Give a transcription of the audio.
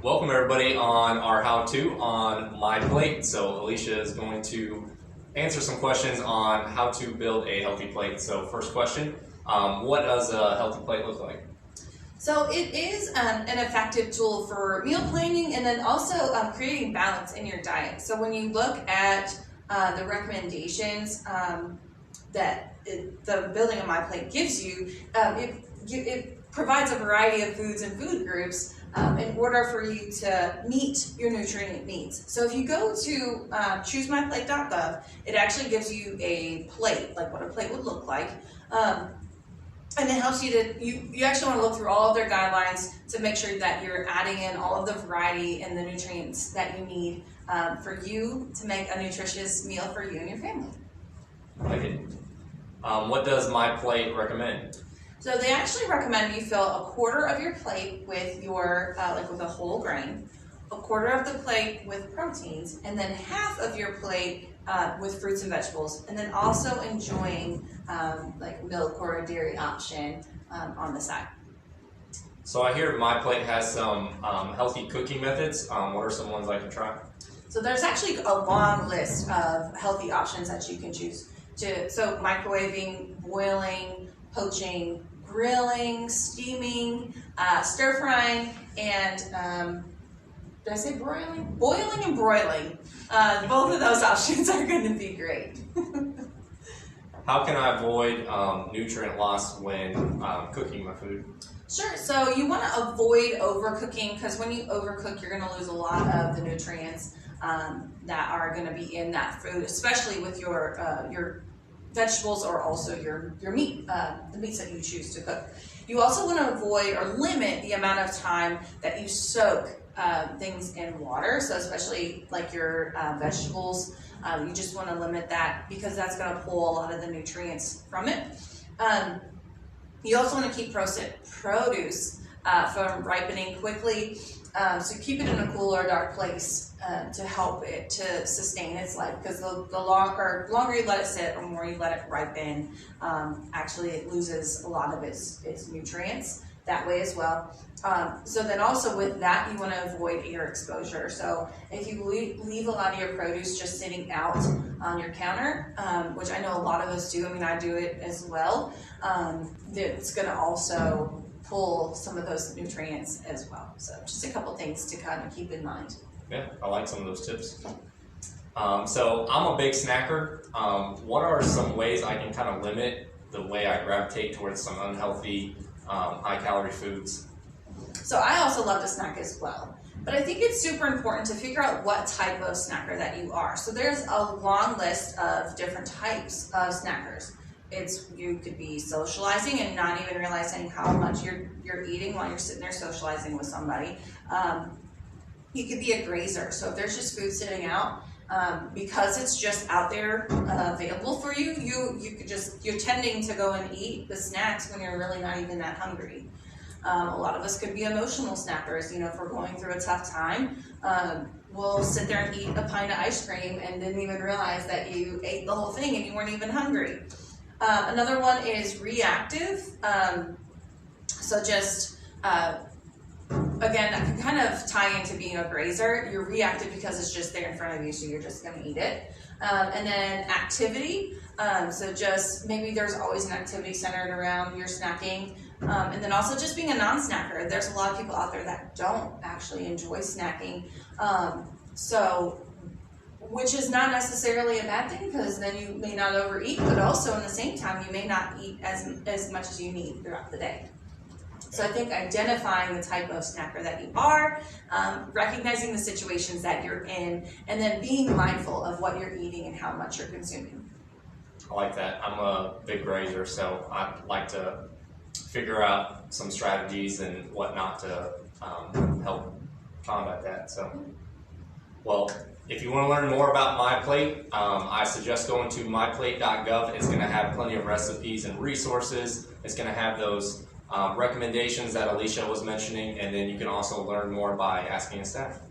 Welcome everybody on our how-to on MyPlate. So Allisha is going to answer some questions on how to build a healthy plate. So first question, what does a healthy plate look like? So it is an effective tool for meal planning and then also creating balance in your diet. So when you look at the recommendations that the building of MyPlate gives you, it provides a variety of foods and food groups in order for you to meet your nutrient needs. So if you go to choosmyplate.gov, it actually gives you a plate, like what a plate would look like. And it helps you to, you actually want to look through all of their guidelines to make sure that you're adding in all of the variety and the nutrients that you need for you to make a nutritious meal for you and your family. I like it. What does MyPlate recommend? So they actually recommend you fill a quarter of your plate with your, with a whole grain, a quarter of the plate with proteins, and then half of your plate with fruits and vegetables, and then also enjoying like milk or a dairy option on the side. So I hear MyPlate has some healthy cooking methods. What are some ones I can try? So there's actually a long list of healthy options that you can choose. So microwaving, boiling, poaching, grilling, steaming, stir frying, and did I say broiling? Boiling and broiling. Both of those options are going to be great. How can I avoid nutrient loss when cooking my food? Sure, so you want to avoid overcooking, because when you overcook, you're going to lose a lot of the nutrients that are going to be in that food, especially with your vegetables or also your meat, the meats that you choose to cook. You also want to avoid or limit the amount of time that you soak things in water, so especially like your vegetables, you just want to limit that because that's going to pull a lot of the nutrients from it. You also want to keep produce from ripening quickly, so keep it in a cool or dark place to help it to sustain its life, because the longer you let it sit or more you let it ripen, actually it loses a lot of its nutrients that way as well. So then also with that, you want to avoid air exposure. So if you leave a lot of your produce just sitting out on your counter, which I know a lot of us do, I mean I do it as well, it's going to also pull some of those nutrients as well. So just a couple things to kind of keep in mind. Yeah, I like some of those tips. So I'm a big snacker. What are some ways I can kind of limit the way I gravitate towards some unhealthy, high-calorie foods? So I also love to snack as well. But I think it's super important to figure out what type of snacker that you are. So there's a long list of different types of snackers. You could be socializing and not even realizing how much you're eating while you're sitting there socializing with somebody. You could be a grazer. So if there's just food sitting out, because it's just out there available for you, you're tending to go and eat the snacks when you're really not even that hungry. A lot of us could be emotional snackers. You know, if we're going through a tough time, we'll sit there and eat a pint of ice cream and didn't even realize that you ate the whole thing and you weren't even hungry. Another one is reactive. So just, again, that can kind of tie into being a grazer. You're reactive because it's just there in front of you, so you're just going to eat it. And then activity. So just maybe there's always an activity centered around your snacking. And then also just being a non-snacker. There's a lot of people out there that don't actually enjoy snacking. Which is not necessarily a bad thing, because then you may not overeat, but also in the same time you may not eat as much as you need throughout the day. So I think identifying the type of snacker that you are, recognizing the situations that you're in, and then being mindful of what you're eating and how much you're consuming. I like that. I'm a big grazer, so I like to figure out some strategies and whatnot to help combat that. So, well, if you want to learn more about MyPlate, I suggest going to myplate.gov. It's going to have plenty of recipes and resources. It's going to have those recommendations that Allisha was mentioning, and then you can also learn more by asking a staff.